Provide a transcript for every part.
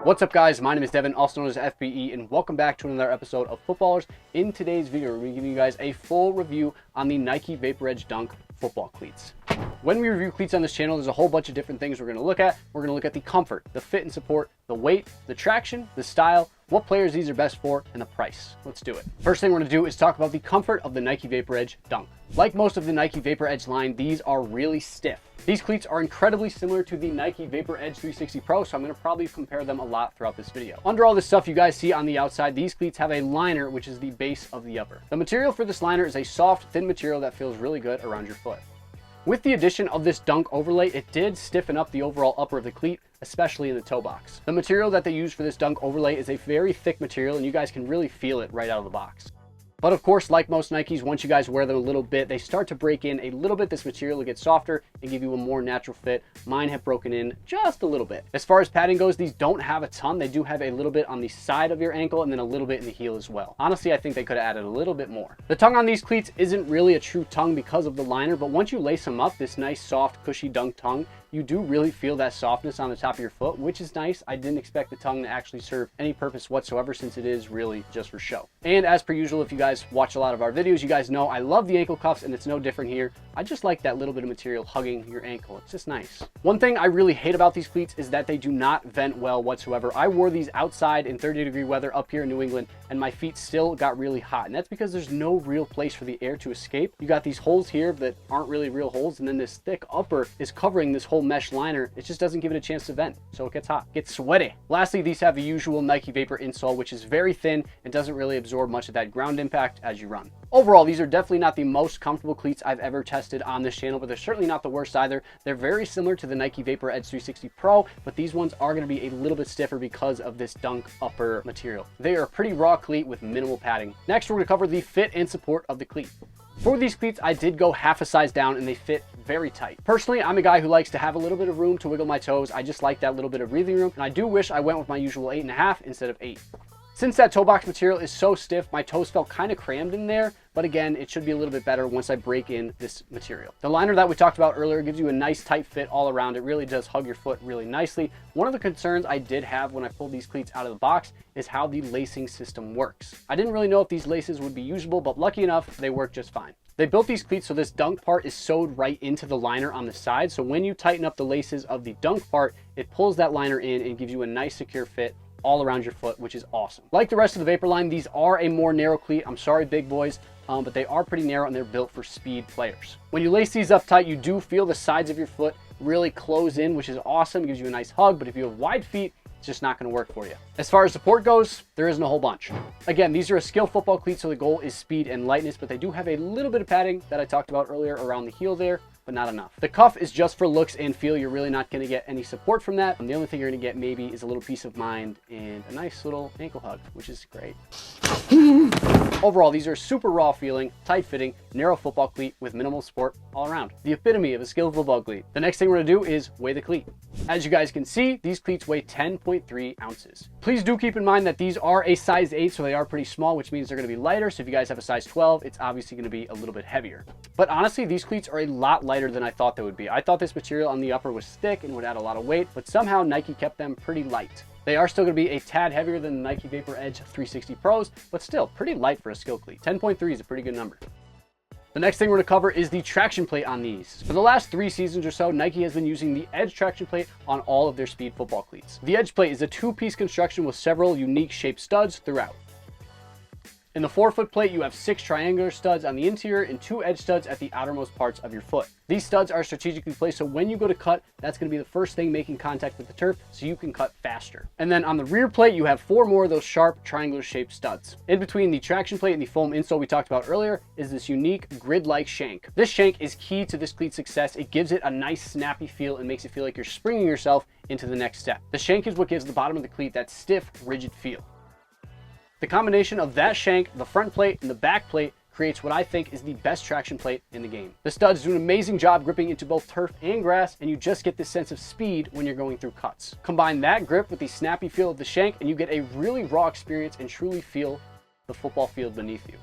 What's up guys, my name is Devin, also known as FBE, and welcome back to another episode of Footballers. In today's video, we're going to be giving you guys a full review on the Nike Vapor Edge Dunk football cleats. When we review cleats on this channel, there's a whole bunch of different things we're going to look at. We're going to look at the comfort, the fit and support, the weight, the traction, the style, what players these are best for, and the price. Let's do it. First thing we're going to do is talk about the comfort of the Nike Vapor Edge Dunk. Like most of the Nike Vapor Edge line, these are really stiff. These cleats are incredibly similar to the Nike Vapor Edge 360 Pro, so I'm going to probably compare them a lot throughout this video. Under all this stuff you guys see on the outside, these cleats have a liner, which is the base of the upper. The material for this liner is a soft, thin material that feels really good around your foot. With the addition of this dunk overlay, it did stiffen up the overall upper of the cleat, especially in the toe box. The material that they use for this dunk overlay is a very thick material, and you guys can really feel it right out of the box. But of course, like most Nikes, once you guys wear them a little bit, they start to break in a little bit. This material will get softer and give you a more natural fit. Mine have broken in just a little bit. As far as padding goes, these don't have a ton. They do have a little bit on the side of your ankle and then a little bit in the heel as well. Honestly, I think they could have added a little bit more. The tongue on these cleats isn't really a true tongue because of the liner, but once you lace them up, this nice, soft, cushy dunk tongue, you do really feel that softness on the top of your foot, which is nice. I didn't expect the tongue to actually serve any purpose whatsoever, since it is really just for show. And as per usual, if you guys watch a lot of our videos, you guys know I love the ankle cuffs, and it's no different here. I just like that little bit of material hugging your ankle. It's just nice. One thing I really hate about these cleats is that they do not vent well whatsoever. I wore these outside in 30-degree weather up here in New England, and my feet still got really hot. And that's because there's no real place for the air to escape. You got these holes here that aren't really real holes, and then this thick upper is covering this whole mesh liner. It just doesn't give it a chance to vent, so it gets hot, gets sweaty. Lastly, these have the usual Nike Vapor insole, which is very thin and doesn't really absorb much of that ground impact as you run. Overall, these are definitely not the most comfortable cleats I've ever tested on this channel, but they're certainly not the worst either. They're very similar to the Nike Vapor Edge 360 Pro, but these ones are going to be a little bit stiffer because of this dunk upper material. They are a pretty raw cleat with minimal padding. Next, we're going to cover the fit and support of the cleat. For these cleats, I did go half a size down and they fit very tight. Personally, I'm a guy who likes to have a little bit of room to wiggle my toes. I just like that little bit of breathing room, and I do wish I went with my usual 8.5 instead of 8. Since that toe box material is so stiff, my toes felt kind of crammed in there, but again, it should be a little bit better once I break in this material. The liner that we talked about earlier gives you a nice tight fit all around. It really does hug your foot really nicely. One of the concerns I did have when I pulled these cleats out of the box is how the lacing system works. I didn't really know if these laces would be usable, but lucky enough, they work just fine. They built these cleats so this dunk part is sewed right into the liner on the side, so when you tighten up the laces of the dunk part, it pulls that liner in and gives you a nice secure fit all around your foot, which is awesome. Like the rest of the Vapor line, these are a more narrow cleat. I'm sorry, big boys, but they are pretty narrow and they're built for speed players. When you lace these up tight, you do feel the sides of your foot really close in, which is awesome. It gives you a nice hug, but if you have wide feet, it's just not going to work for you. As far as support goes, there isn't a whole bunch. Again, these are a skill football cleat, so the goal is speed and lightness, but they do have a little bit of padding that I talked about earlier around the heel there, but not enough. The cuff is just for looks and feel. You're really not going to get any support from that. And the only thing you're going to get maybe is a little peace of mind and a nice little ankle hug, which is great. Overall, these are super raw feeling, tight fitting, narrow football cleat with minimal support all around. The epitome of a skilled football cleat. The next thing we're going to do is weigh the cleat. As you guys can see, these cleats weigh 10.3 ounces. Please do keep in mind that these are a size 8, so they are pretty small, which means they're going to be lighter. So if you guys have a size 12, it's obviously going to be a little bit heavier. But honestly, these cleats are a lot lighter than I thought they would be. I thought this material on the upper was thick and would add a lot of weight, but somehow Nike kept them pretty light. They are still going to be a tad heavier than the Nike Vapor Edge 360 Pros, but still pretty light for a skill cleat. 10.3 is a pretty good number. The next thing we're going to cover is the traction plate on these. For the last 3 seasons or so, Nike has been using the Edge traction plate on all of their speed football cleats. The Edge plate is a 2-piece construction with several unique shaped studs throughout. In the forefoot plate, you have 6 triangular studs on the interior and 2 edge studs at the outermost parts of your foot. These studs are strategically placed so when you go to cut, that's going to be the first thing making contact with the turf so you can cut faster. And then on the rear plate, you have 4 more of those sharp triangular shaped studs. In between the traction plate and the foam insole we talked about earlier is this unique grid-like shank. This shank is key to this cleat's success. It gives it a nice snappy feel and makes it feel like you're springing yourself into the next step. The shank is what gives the bottom of the cleat that stiff, rigid feel. The combination of that shank, the front plate, and the back plate creates what I think is the best traction plate in the game. The studs do an amazing job gripping into both turf and grass, and you just get this sense of speed when you're going through cuts. Combine that grip with the snappy feel of the shank, and you get a really raw experience and truly feel the football field beneath you.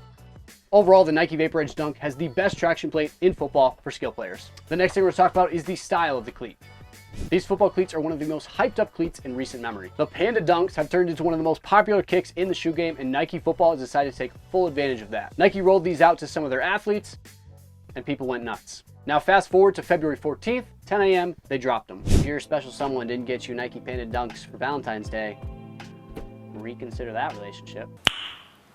Overall, the Nike Vapor Edge Dunk has the best traction plate in football for skill players. The next thing we're going to talk about is the style of the cleat. These football cleats are one of the most hyped up cleats in recent memory. The Panda Dunks have turned into one of the most popular kicks in the shoe game, and Nike Football has decided to take full advantage of that. Nike rolled these out to some of their athletes, and people went nuts. Now fast forward to February 14th, 10 a.m., they dropped them. If your special someone didn't get you Nike Panda Dunks for Valentine's Day, reconsider that relationship.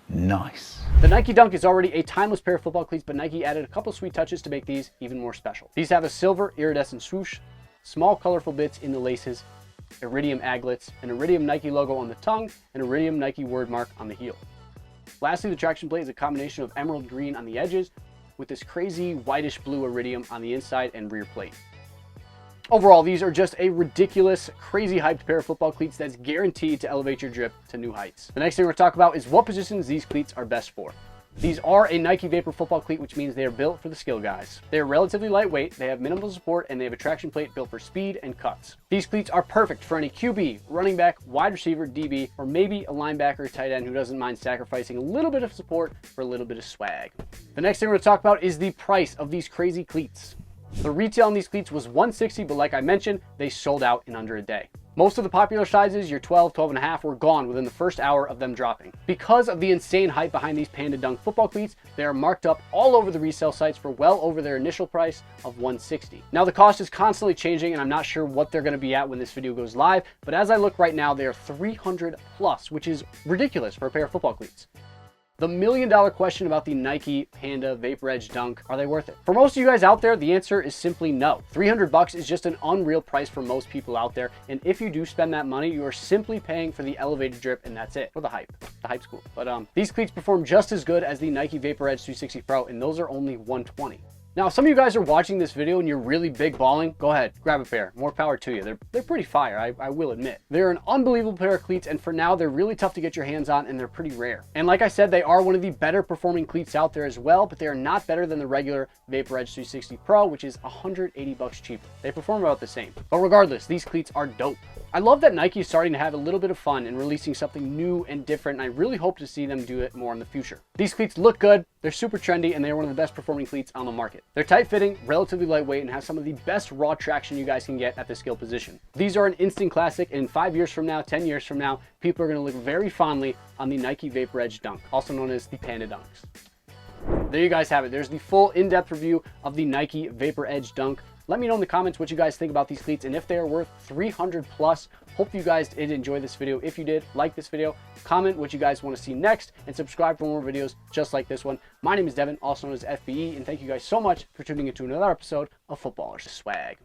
Nice. The Nike Dunk is already a timeless pair of football cleats, but Nike added a couple sweet touches to make these even more special. These have a silver iridescent swoosh, small colorful bits in the laces, iridium aglets, an iridium Nike logo on the tongue, and iridium Nike word mark on the heel. Lastly, the traction plate is a combination of emerald green on the edges with this crazy whitish blue iridium on the inside and rear plate. Overall, these are just a ridiculous, crazy hyped pair of football cleats that's guaranteed to elevate your drip to new heights. The next thing we're going to talk about is what positions these cleats are best for. These are a Nike Vapor football cleat, which means they are built for the skill guys. They are relatively lightweight, they have minimal support, and they have a traction plate built for speed and cuts. These cleats are perfect for any QB, running back, wide receiver, DB, or maybe a linebacker or tight end who doesn't mind sacrificing a little bit of support for a little bit of swag. The next thing we're going to talk about is the price of these crazy cleats. The retail on these cleats was $160, but like I mentioned, they sold out in under a day. Most of the popular sizes, your 12, 12.5, were gone within the first hour of them dropping. Because of the insane hype behind these Panda Dunk football cleats, they are marked up all over the resale sites for well over their initial price of $160. Now the cost is constantly changing, and I'm not sure what they're going to be at when this video goes live, but as I look right now, they are $300 plus, which is ridiculous for a pair of football cleats. The million-dollar question about the Nike Panda Vapor Edge Dunk, are they worth it? For most of you guys out there, the answer is simply no. $300 is just an unreal price for most people out there, and if you do spend that money, you are simply paying for the elevated drip, and that's it, for the hype. The hype's cool. But these cleats perform just as good as the Nike Vapor Edge 360 Pro, and those are only $120. Now, if some of you guys are watching this video and you're really big balling, go ahead, grab a pair. More power to you. They're pretty fire, I will admit. They're an unbelievable pair of cleats, and for now, they're really tough to get your hands on, and they're pretty rare. And like I said, they are one of the better performing cleats out there as well, but they are not better than the regular Vapor Edge 360 Pro, which is $180 cheaper. They perform about the same. But regardless, these cleats are dope. I love that Nike is starting to have a little bit of fun and releasing something new and different, and I really hope to see them do it more in the future. These cleats look good, they're super trendy, and they are one of the best performing cleats on the market. They're tight fitting, relatively lightweight, and have some of the best raw traction you guys can get at the skill position. These are an instant classic, and in 5 years from now, 10 years from now, people are going to look very fondly on the Nike Vapor Edge Dunk, also known as the Panda Dunks. There you guys have it. There's the full in-depth review of the Nike Vapor Edge Dunk. Let me know in the comments what you guys think about these cleats and if they are worth $300 plus. Hope you guys did enjoy this video. If you did, like this video, comment what you guys want to see next, and subscribe for more videos just like this one. My name is Devin, also known as FBE, and thank you guys so much for tuning into another episode of Footballers Swag.